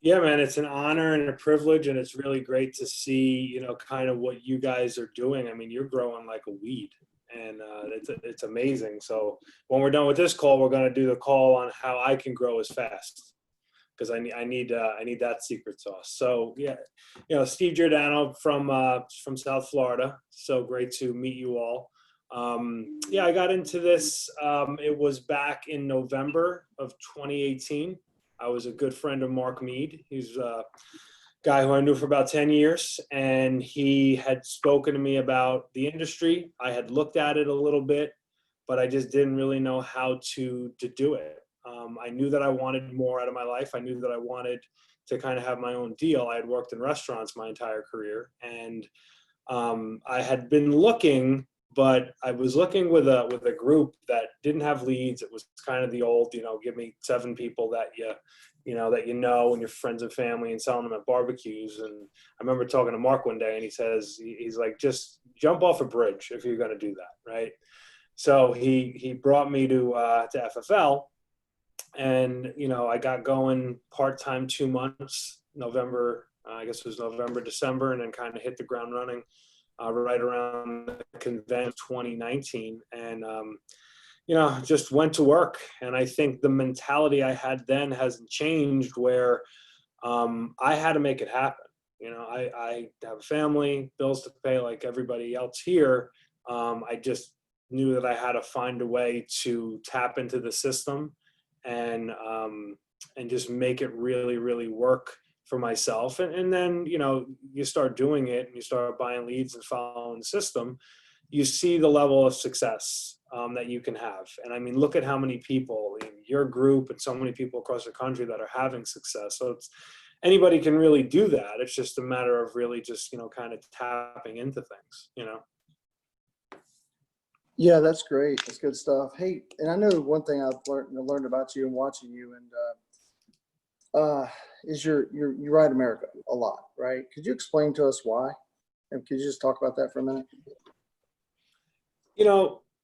Yeah, man, it's an honor and a privilege, and it's really great to see, kind of what you guys are doing. I mean, you're growing like a weed, and it's amazing. So when we're done with this call, we're going to do the call on how I can grow as fast because I need that secret sauce. So yeah, Steve Giordano from South Florida. So great to meet you all. Yeah, I got into this. It was back in November of 2018. I was a good friend of Mark Mead. He's a guy who I knew for about 10 years, and he had spoken to me about the industry. I had looked at it a little bit, but I just didn't really know how to do it. I knew that I wanted more out of my life. I knew that I wanted to kind of have my own deal. I had worked in restaurants my entire career, and I had been looking, but I was looking with a group that didn't have leads. It was kind of the old, give me 7 people that you know and your friends and family, and selling them at barbecues. And I remember talking to Mark one day, and he's like, just jump off a bridge if you're going to do that, right? So he brought me to FFL, and I got going part-time 2 months, November, I guess it was November, December, and then kind of hit the ground running right around the convention 2019. And just went to work. And I think the mentality I had then hasn't changed, where I had to make it happen. I have a family, bills to pay like everybody else here. I just knew that I had to find a way to tap into the system and just make it really, really work for myself. And then, you start doing it and you start buying leads and following the system, you see the level of success that you can have. And I mean, look at how many people in your group and so many people across the country that are having success. So anybody can really do that. It's just a matter of really just, kind of tapping into things. Yeah, that's great. That's good stuff. Hey, and I know one thing I've learned about you and watching you, and is you ride America a lot, right? Could you explain to us why? And could you just talk about that for a minute?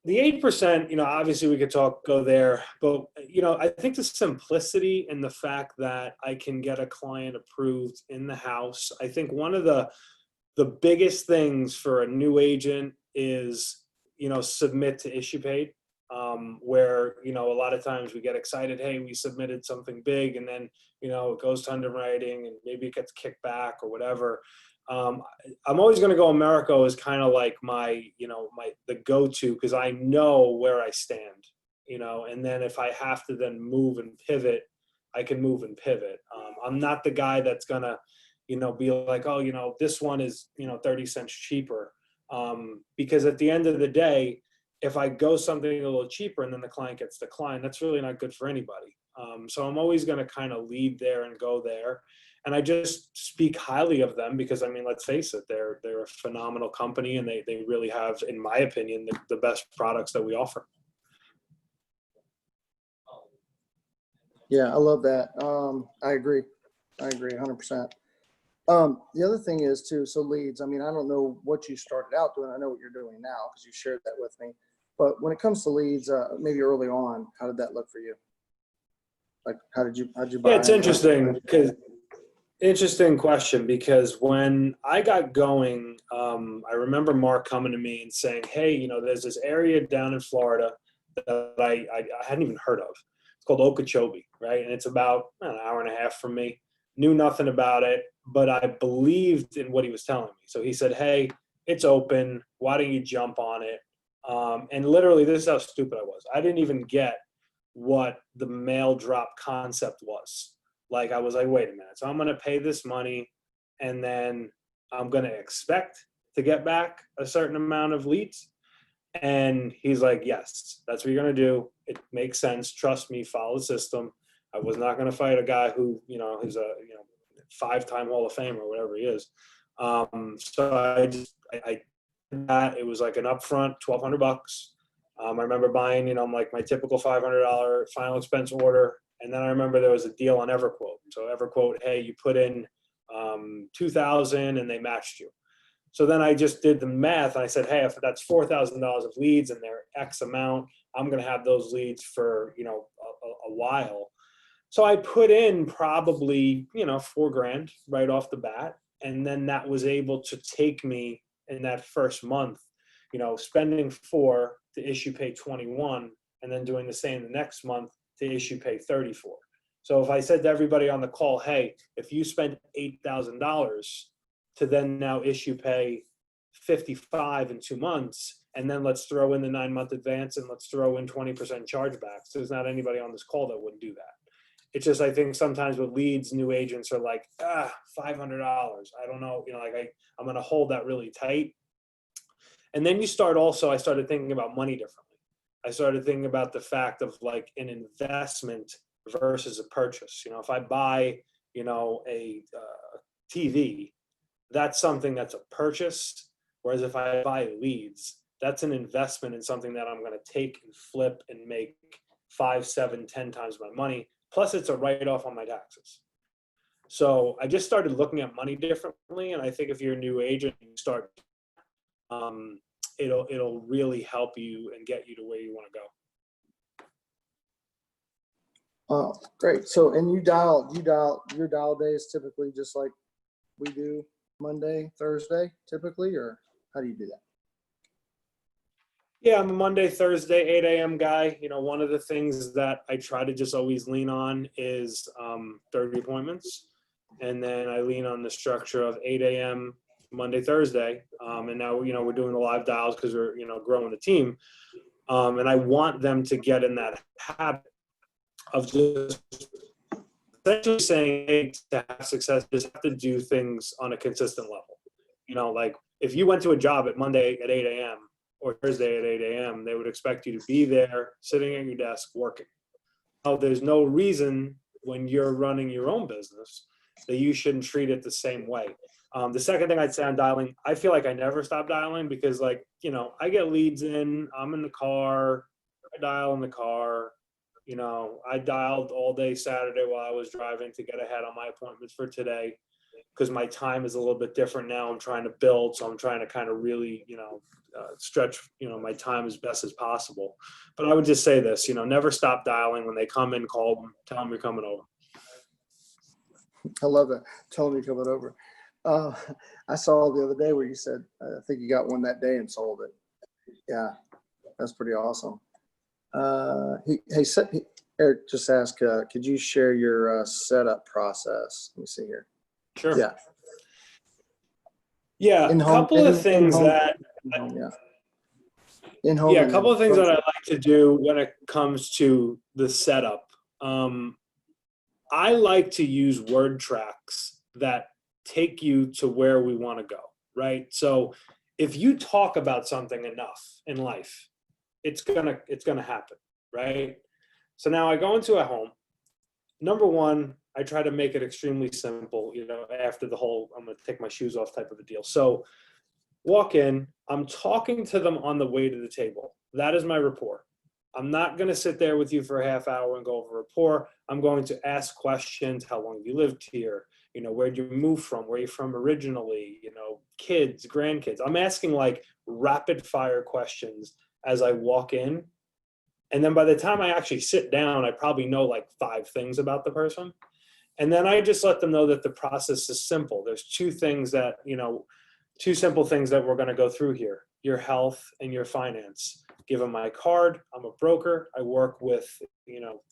The 8%, obviously we could go there, but, I think the simplicity and the fact that I can get a client approved in the house. I think one of the biggest things for a new agent is, submit to issue paid, where, a lot of times we get excited, hey, we submitted something big, and then, it goes to underwriting and maybe it gets kicked back or whatever. I'm always going to go America as kind of like the go-to, because I know where I stand, and then if I have to then move and pivot, I can move and pivot. I'm not the guy that's going to, be like, oh, this one is, 30 cents cheaper. Because at the end of the day, if I go something a little cheaper and then the client gets declined, that's really not good for anybody. So I'm always going to kind of lead there and go there. And I just speak highly of them because, I mean, let's face it, they're a phenomenal company, and they really have, in my opinion, the best products that we offer. Yeah, I love that. I agree 100%. The other thing is too, so leads, I mean, I don't know what you started out doing. I know what you're doing now because you shared that with me. But when it comes to leads, maybe early on, how did that look for you? Like, how'd you buy? Yeah, it's interesting question, because when I got going, I remember Mark coming to me and saying, hey, there's this area down in Florida that I hadn't even heard of. It's called Okeechobee, right? And it's about an hour and a half from me. Knew nothing about it, but I believed in what he was telling me. So he said, hey, it's open. Why don't you jump on it? And literally, this is how stupid I was. I didn't even get what the mail drop concept was. Like, I was like, wait a minute. So I'm going to pay this money, and then I'm going to expect to get back a certain amount of leads. And he's like, yes, that's what you're going to do. It makes sense. Trust me, follow the system. I was not going to fight a guy who, is a 5-time Hall of Famer or whatever he is. So I did that. It was like an upfront $1,200. I remember buying, like my typical $500 final expense order. And then I remember there was a deal on EverQuote. So EverQuote, hey, you put in $2,000 and they matched you. So then I just did the math, and I said, hey, if that's $4,000 of leads and they're X amount, I'm going to have those leads for, a while. So I put in probably, $4,000 right off the bat. And then that was able to take me in that first month, spending 4 to issue pay 21, and then doing the same the next month to issue pay 34. So if I said to everybody on the call, hey, if you spend $8,000 to then now issue pay 55 in 2 months, and then let's throw in the 9-month advance and let's throw in 20% chargebacks, there's not anybody on this call that wouldn't do that. It's just, I think sometimes with leads, new agents are like, $500. I don't know, I'm going to hold that really tight. And then I started thinking about money differently. I started thinking about the fact of like an investment versus a purchase. If I buy, a TV, that's something that's a purchase. Whereas if I buy leads, that's an investment in something that I'm going to take and flip and make 5, 7, 10 times my money. Plus it's a write-off on my taxes. So I just started looking at money differently. And I think if you're a new agent, you start, it'll really help you and get you to where you want to go. Oh, great. So, and your dial days typically just like we do Monday, Thursday typically, or how do you do that? Yeah, I'm a Monday, Thursday, 8 a.m. guy. One of the things that I try to just always lean on is 30 appointments. And then I lean on the structure of 8 a.m. Monday, Thursday. And now, we're doing the live dials because we're, growing the team. And I want them to get in that habit of just essentially saying, hey, to have success, just have to do things on a consistent level. Like if you went to a job at Monday at 8 a.m. or Thursday at 8 a.m., they would expect you to be there, sitting at your desk, working. Now, there's no reason when you're running your own business that you shouldn't treat it the same way. The second thing I'd say on dialing, I feel like I never stop dialing because I get leads in, I'm in the car, I dial in the car. I dialed all day Saturday while I was driving to get ahead on my appointments for today because my time is a little bit different now. I'm trying to build, so I'm trying to kind of really, stretch, my time as best as possible. But I would just say this, never stop dialing. When they come in, call them, tell them you're coming over. I love that. Tell them you're coming over. I saw the other day where you said, I think you got one that day and sold it. Yeah, that's pretty awesome. Eric just asked, could you share your setup process? Let me see here. Sure. Yeah. Yeah. A couple of things that I like to do when it comes to the setup. I like to use word tracks that take you to where we want to go, right? So if you talk about something enough in life, it's gonna happen, right? So now I go into a home. Number one, I try to make it extremely simple, after the whole I'm gonna take my shoes off type of a deal. So walk in, I'm talking to them on the way to the table. That is my rapport. I'm not going to sit there with you for a half hour and go over rapport. I'm going to ask questions. How long have you lived here? Where'd you move from? Where are you from originally? Kids, grandkids. I'm asking like rapid fire questions as I walk in. And then by the time I actually sit down, I probably know like 5 things about the person. And then I just let them know that the process is simple. There's 2 things that, 2 simple things that we're going to go through here: your health and your finance. Give them my card. I'm a broker. I work with,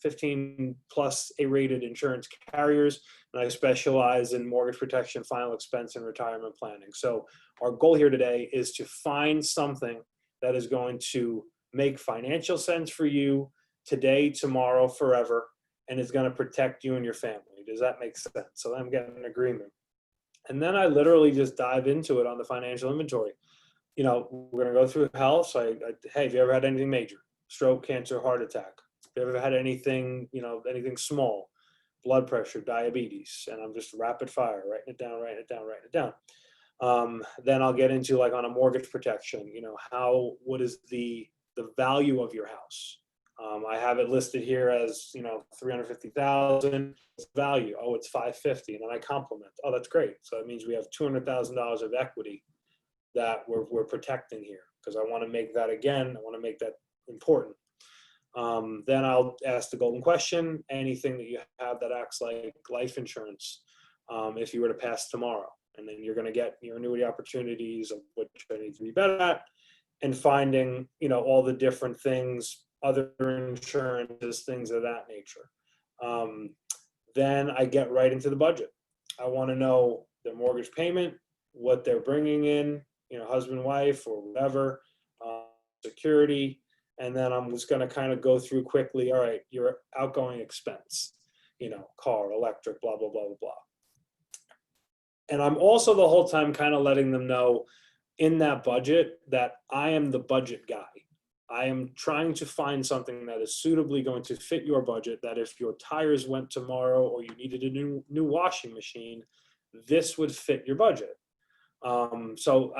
15 plus A-rated insurance carriers, and I specialize in mortgage protection, final expense, and retirement planning. So our goal here today is to find something that is going to make financial sense for you today, tomorrow, forever, and is going to protect you and your family. Does that make sense? So I'm getting an agreement. And then I literally just dive into it on the financial inventory. We're going to go through health. So hey, have you ever had anything major? Stroke, cancer, heart attack? Have you ever had anything, anything small? Blood pressure, diabetes? And I'm just rapid fire, writing it down. Then I'll get into like on a mortgage protection, what is the value of your house? I have it listed here as, 350,000 value. Oh, it's 550. And then I compliment. Oh, that's great. So that means we have $200,000 of equity that we're protecting here, because I want to make that, again, I want to make that important. Then I'll ask the golden question, anything that you have that acts like life insurance, if you were to pass tomorrow. And then you're going to get your annuity opportunities of which I need to be better at, and finding, all the different things, other insurances, things of that nature. Then I get right into the budget. I want to know their mortgage payment, what they're bringing in, husband, wife, or whatever, security. And then I'm just going to kind of go through quickly. All right, your outgoing expense, car, electric, blah, blah, blah, blah, blah. And I'm also the whole time kind of letting them know in that budget that I am the budget guy. I am trying to find something that is suitably going to fit your budget, that if your tires went tomorrow or you needed a new washing machine, this would fit your budget. So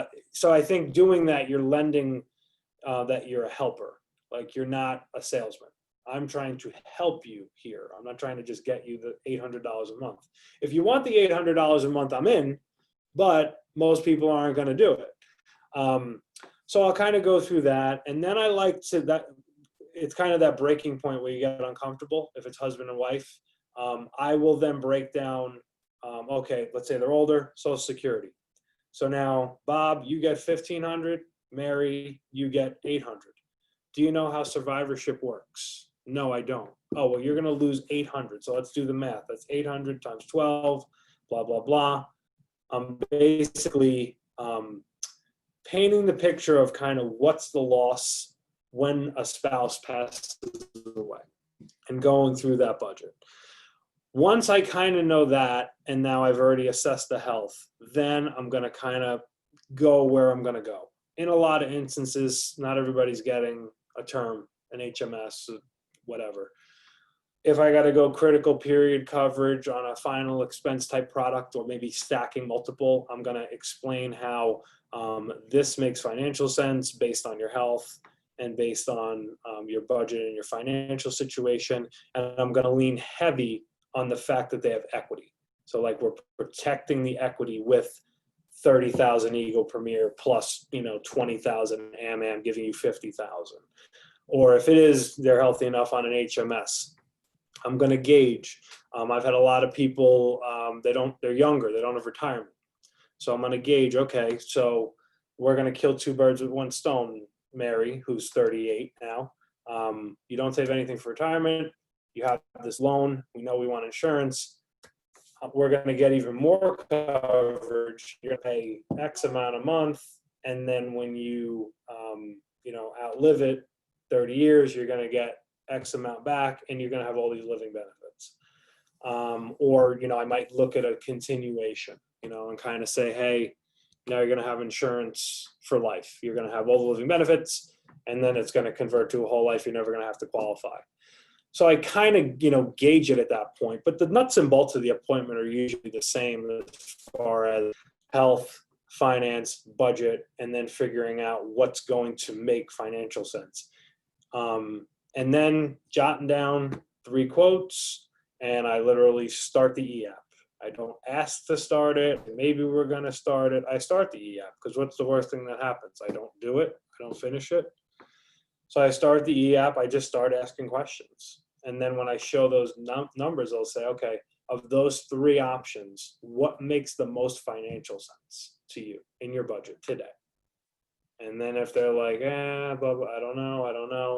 I think doing that, you're lending that you're a helper. Like, you're not a salesman. I'm trying to help you here. I'm not trying to just get you the $800 a month. If you want the $800 a month, I'm in, but most people aren't going to do it. So I'll kind of go through that. And then I like to, it's kind of that breaking point where you get uncomfortable if it's husband and wife. I will then break down, okay, let's say they're older, Social Security. So now, Bob, you get $1,500. Mary, you get $800. Do you know how survivorship works? No, I don't. Oh, well, you're going to lose $800. So let's do the math. That's 800 times 12, blah, blah, blah. I'm basically painting the picture of kind of what's the loss when a spouse passes away and going through that budget. Once I kind of know that, and now I've already assessed the health, then I'm going to kind of go where I'm going to go. In a lot of instances, not everybody's getting a term, an HMS, whatever. If I got to go critical period coverage on a final expense type product, or maybe stacking multiple, I'm going to explain how this makes financial sense based on your health and based on your budget and your financial situation. And I'm going to lean heavy on the fact that they have equity. So like, we're protecting the equity with 30,000 Eagle Premier plus, 20,000 AmAm giving you 50,000. Or if it is, they're healthy enough on an HMS, I'm going to gauge. I've had a lot of people, they're younger, they don't have retirement. So I'm going to gauge, okay, so we're going to kill two birds with one stone, Mary, who's 38 now. You don't save anything for retirement. You have this loan. We know we want insurance. We're going to get even more coverage. You're going to pay X amount a month. And then when you, outlive it, 30 years, you're going to get X amount back, and you're going to have all these living benefits. Or, I might look at a continuation, and kind of say, hey, now you're going to have insurance for life. You're going to have all the living benefits, and then it's going to convert to a whole life. You're never going to have to qualify. So I kind of, gauge it at that point. But the nuts and bolts of the appointment are usually the same as far as health, finance, budget, and then figuring out what's going to make financial sense. And then jotting down 3 quotes, and I literally start the e-app. I don't ask to start it. Maybe we're going to start it. I start the e-app, because what's the worst thing that happens? I don't do it. I don't finish it. So I start the e-app. I just start asking questions. And then when I show those numbers, I'll say, okay, of those 3 options, what makes the most financial sense to you in your budget today? And then if they're like, blah, blah, I don't know.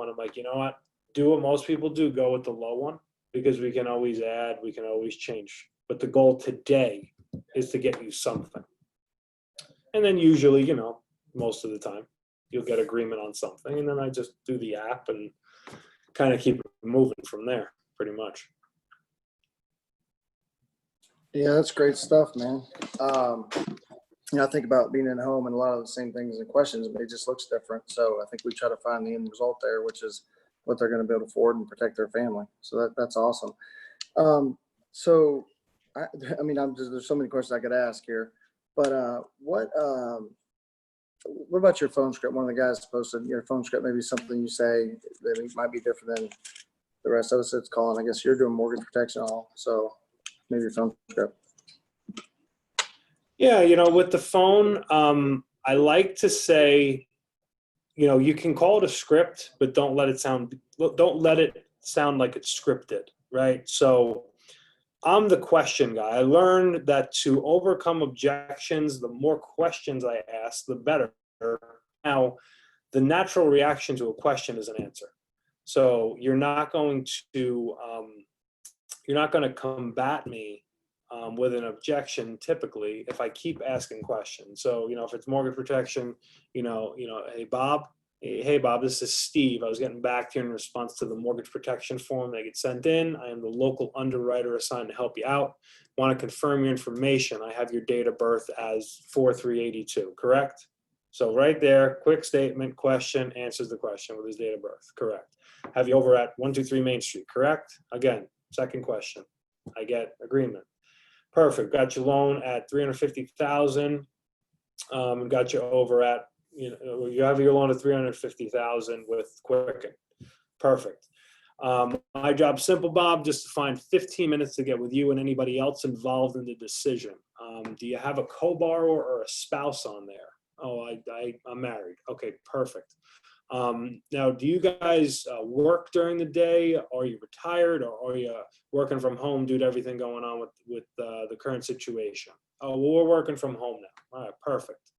And I'm like, you know what? Do what most people do, go with the low one, because we can always add, we can always change. But the goal today is to get you something. And then usually, most of the time, you'll get agreement on something. And then I just do the app and kind of keep it moving from there, pretty much. Yeah, that's great stuff, man. I think about being at home, and a lot of the same things and questions, but it just looks different. So I think we try to find the end result there, which is what they're going to be able to afford and protect their family. So that's awesome. There's so many questions I could ask here, but what about your phone script? One of the guys posted your phone script, maybe something you say that might be different than the rest of us that's calling. I guess you're doing mortgage protection all, so maybe your phone script. Yeah, with the phone, I like to say, you can call it a script, but don't let it sound like it's scripted, right? So I'm the question guy. I learned that to overcome objections, the more questions I ask, the better. Now, the natural reaction to a question is an answer. So you're not going to combat me with an objection typically if I keep asking questions. So, if it's mortgage protection, hey Bob, this is Steve. I was getting back to you in response to the mortgage protection form that get sent in. I am the local underwriter assigned to help you out. Want to confirm your information. I have your date of birth as 4/3/82, correct? So right there, quick statement, question, answers the question with his date of birth, correct. Have you over at 123 Main Street, correct? Again, second question. I get agreement. Perfect. Got your loan at 350,000. Got you over at, you have your loan at 350,000 with Quicken. Perfect. My job's simple, Bob, just to find 15 minutes to get with you and anybody else involved in the decision. Do you have a co-borrower or a spouse on there? Oh, I'm married. Okay, perfect. Now, do you guys work during the day? Are you retired, or are you working from home due to everything going on with the current situation? Oh, well, we're working from home now. All right, perfect.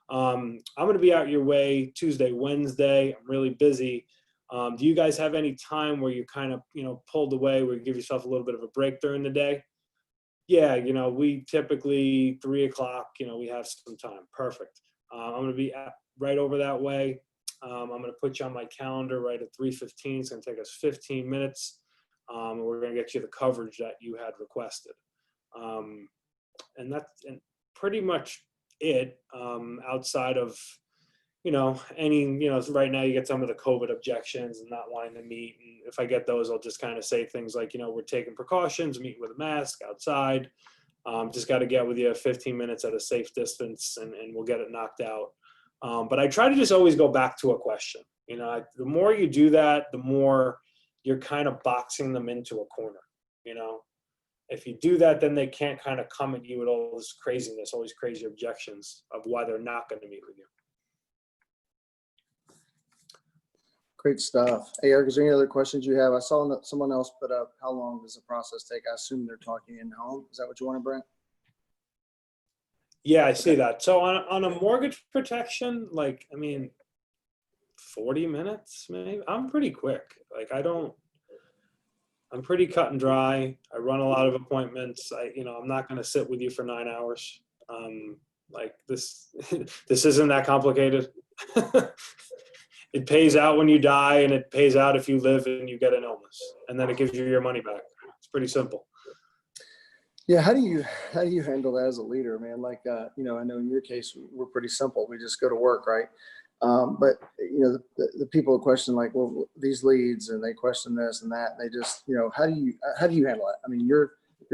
I'm going to be out your way Tuesday, Wednesday. I'm really busy. Do you guys have any time where you kind of, pulled away, where you give yourself a little bit of a break during the day? Yeah, we typically 3 o'clock, we have some time. Perfect. I'm going to be right over that way. I'm going to put you on my calendar right at 3:15. It's going to take us 15 minutes. We're going to get you the coverage that you had requested. And that's pretty much it, outside of, right now you get some of the COVID objections and not wanting to meet. And if I get those, I'll just kind of say things like, we're taking precautions, meeting with a mask outside. Just got to get with you 15 minutes at a safe distance, and we'll get it knocked out. But I try to just always go back to a question. The more you do that, the more you're kind of boxing them into a corner. If you do that, then they can't kind of come at you with all this craziness, all these crazy objections of why they're not going to meet with you. Great stuff. Hey, Eric, is there any other questions you have? I saw that someone else put up, how long does the process take? I assume they're talking in home. Is that what you wanted, Brent? Yeah, I see that. So on a mortgage protection, 40 minutes, maybe. I'm pretty quick. I'm pretty cut and dry. I run a lot of appointments. I'm not going to sit with you for 9 hours. This, this isn't that complicated. It pays out when you die, and it pays out if you live and you get an illness, and then it gives you your money back. It's pretty simple. Yeah. How do you handle that as a leader, man? I know in your case, we're pretty simple. We just go to work, right? But the people question well, these leads, and they question this and that. And they just, how do you handle that? I mean, you're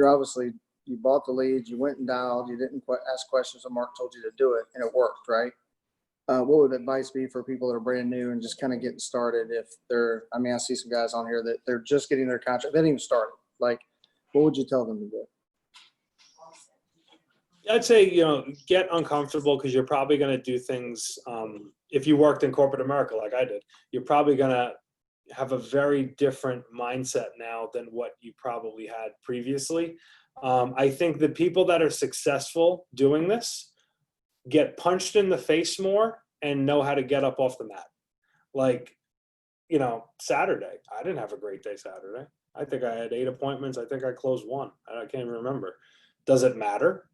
obviously, you bought the leads, you went and dialed, you didn't ask questions, and Mark told you to do it, and it worked, right? What would advice be for people that are brand new and just kind of getting started? If I see some guys on here that they're just getting their contract, they didn't even start. What would you tell them to do? I'd say, get uncomfortable, because you're probably going to do things. If you worked in corporate America like I did, you're probably going to have a very different mindset now than what you probably had previously. I think the people that are successful doing this get punched in the face more and know how to get up off the mat. Saturday, I didn't have a great day Saturday. I think I had 8 appointments. I think I closed 1. I can't even remember. Does it matter?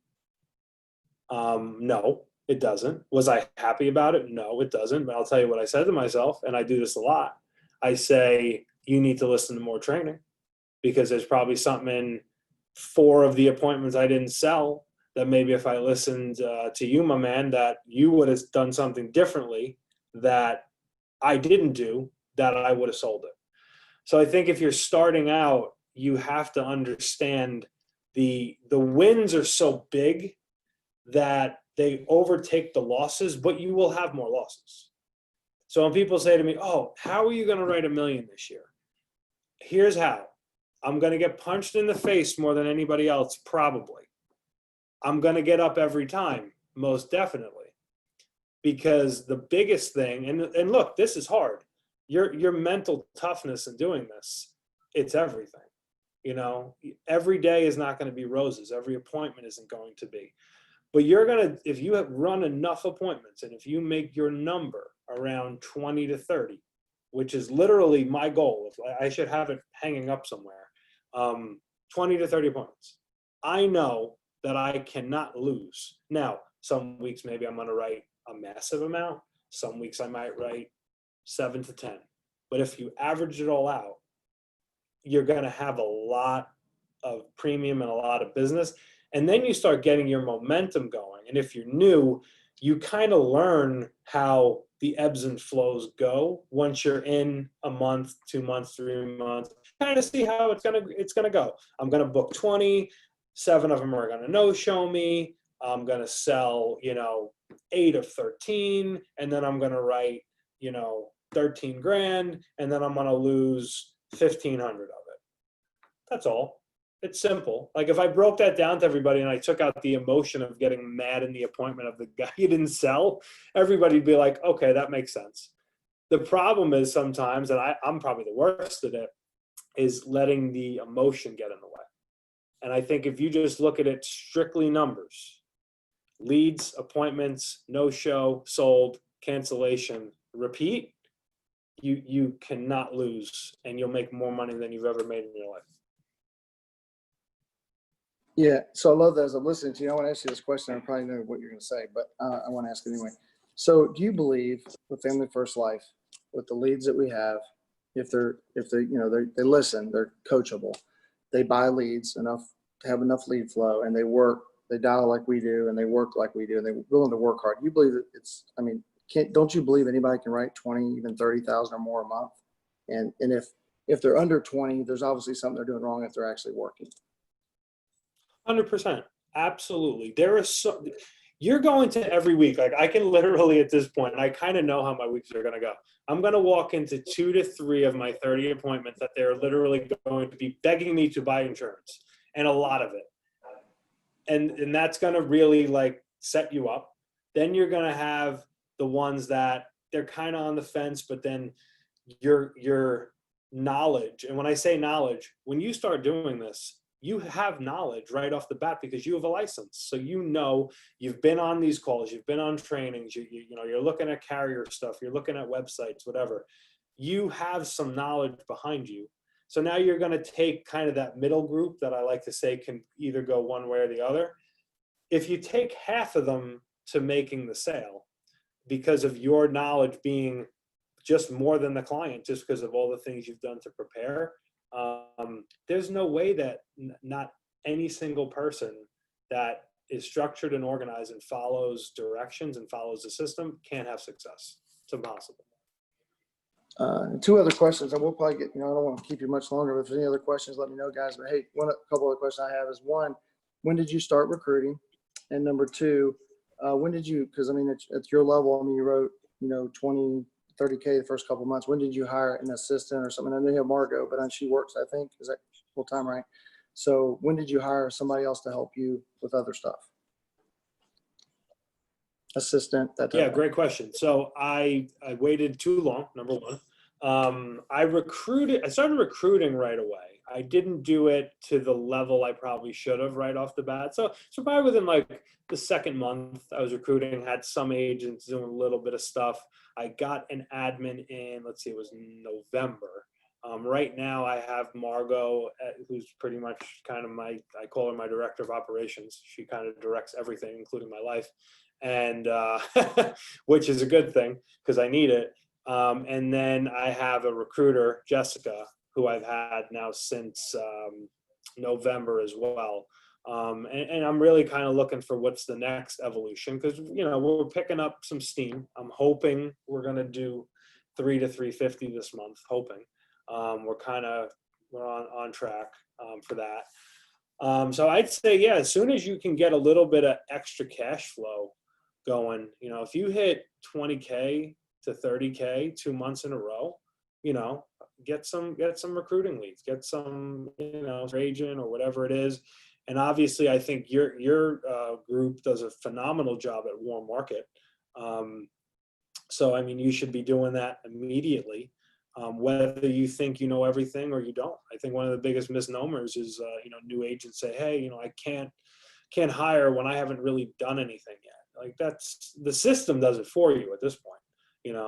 No, it doesn't. Was I happy about it? No, it doesn't. But I'll tell you what I said to myself, and I do this a lot. I say, you need to listen to more training, because there's probably something in 4 of the appointments I didn't sell that maybe if I listened to you, my man, that you would have done something differently that I didn't do, that I would have sold it. So I think if you're starting out, you have to understand the wins are so big that they overtake the losses, but you will have more losses. So when people say to me, oh, how are you going to write $1 million this year? Here's how. I'm going to get punched in the face more than anybody else, probably. I'm going to get up every time, most definitely. because the biggest thing, and look, this is hard. Your mental toughness in doing this, it's everything. You know, every day is not going to be roses. Every appointment isn't going to be. But you're going to, if you have run enough appointments and if you make your number around 20 to 30, which is literally my goal, if I should have it hanging up somewhere, 20 to 30 appointments. I know that I cannot lose. Now, some weeks maybe I'm going to write a massive amount. Some weeks I might write 7 to 10. But if you average it all out, you're going to have a lot of premium and a lot of business. And then you start getting your momentum going. And if you're new, you kind of learn how the ebbs and flows go once you're in a month, 2 months, 3 months, kind of see how it's gonna go. I'm gonna book 20, 7 of them are gonna no-show me. I'm gonna sell, 8 of 13, and then I'm gonna write, 13 grand, and then I'm gonna lose 1,500 of it. That's all. It's simple. Like if I broke that down to everybody and I took out the emotion of getting mad in the appointment of the guy you didn't sell, everybody'd be like, okay, that makes sense. The problem is sometimes, and I'm probably the worst at it, is letting the emotion get in the way. And I think if you just look at it strictly numbers, leads, appointments, no show, sold, cancellation, repeat, you cannot lose, and you'll make more money than you've ever made in your life. Yeah, so I love that. As I'm listening to you, I want to ask you this question. I probably know what you're going to say, but I want to ask it anyway. So, do you believe with Family First Life, with the leads that we have, if they listen, they're coachable, they buy leads enough to have enough lead flow, and they dial like we do, and they work like we do, and they're willing to work hard? You believe that don't you believe anybody can write 20, even 30,000 or more a month? And if they're under 20, there's obviously something they're doing wrong if they're actually working. 100%. Absolutely. You're going to every week. Like I can literally at this point, and I kind of know how my weeks are going to go. I'm going to walk into 2 to 3 of my 30 appointments that they're literally going to be begging me to buy insurance, and a lot of it. And that's going to really like set you up. Then you're going to have the ones that they're kind of on the fence, but then your knowledge. And when I say knowledge, when you start doing this, you have knowledge right off the bat because you have a license. So you've been on these calls, you've been on trainings, you're looking at carrier stuff, you're looking at websites, whatever. You have some knowledge behind you. So now you're going to take kind of that middle group that I like to say can either go one way or the other. If you take half of them to making the sale because of your knowledge being just more than the client, just because of all the things you've done to prepare, there's no way that not any single person that is structured and organized and follows directions and follows the system can't have success. It's impossible. 2 other questions, and we'll probably get, I don't want to keep you much longer, but if there's any other questions, let me know, guys. But hey, a couple other questions I have is, 1, when did you start recruiting? And number 2, when did you, because at your level, you wrote, 20, 30K the first couple of months. When did you hire an assistant or something? I know you have Margot, but she works, I think. Is that full time, right? So when did you hire somebody else to help you with other stuff? Assistant, that type of thing. Great question. So I waited too long, number 1. I started recruiting right away. I didn't do it to the level I probably should have right off the bat. So probably within like the second month, I was recruiting, had some agents doing a little bit of stuff. I got an admin in, let's see, it was November. Right now I have Margot, who's pretty much kind of I call her my director of operations. She kind of directs everything, including my life. And which is a good thing because I need it. And then I have a recruiter, Jessica, who I've had now since November as well. And I'm really kind of looking for what's the next evolution because, we're picking up some steam. I'm hoping we're going to do 3 to 350 this month, hoping. We're on track for that. So I'd say, as soon as you can get a little bit of extra cash flow going, if you hit 20K to 30K 2 months in a row, get some recruiting leads, get some, agent or whatever it is. And obviously I think your group does a phenomenal job at warm market. So, I mean, you should be doing that immediately, whether you think you know everything or you don't. I think one of the biggest misnomers is, new agents say, hey, I can't hire when I haven't really done anything yet. Like, that's, the system does it for you at this point.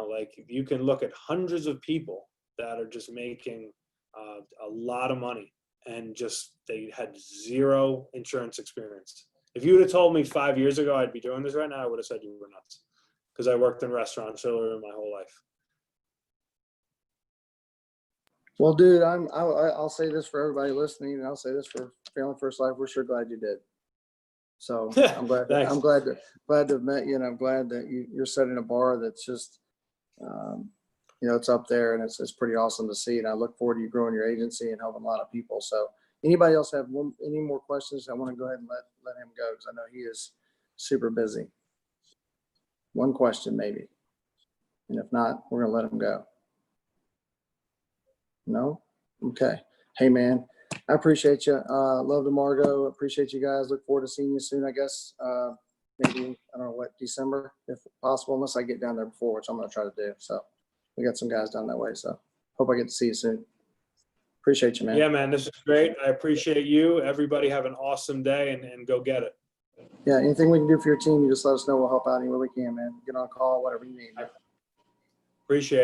Like, you can look at hundreds of people that are just making a lot of money and just they had zero insurance experience. If you would have told me 5 years ago I'd be doing this right now, I would have said you were nuts, because I worked in restaurants earlier in my whole life. Well, dude, I'll say this for everybody listening, and I'll say this for Family First Life. We're sure glad you did. So I'm glad. Thanks. I'm glad to have met you, and I'm glad that you're setting a bar that's just, it's up there, and it's pretty awesome to see. And I look forward to you growing your agency and helping a lot of people. So, anybody else have any more questions? I want to go ahead and let him go, because I know he is super busy. One question maybe, and if not, we're gonna let him go. No? Okay. Hey, man, I appreciate you. Love to Margot. Appreciate you guys. Look forward to seeing you soon, I guess. Maybe, I don't know what, December, if possible, unless I get down there before, which I'm going to try to do. So we got some guys down that way. So hope I get to see you soon. Appreciate you, man. Yeah, man, this is great. I appreciate you. Everybody have an awesome day, and go get it. Yeah, anything we can do for your team, you just let us know. We'll help out any way we can, man. Get on a call, whatever you need. Appreciate it.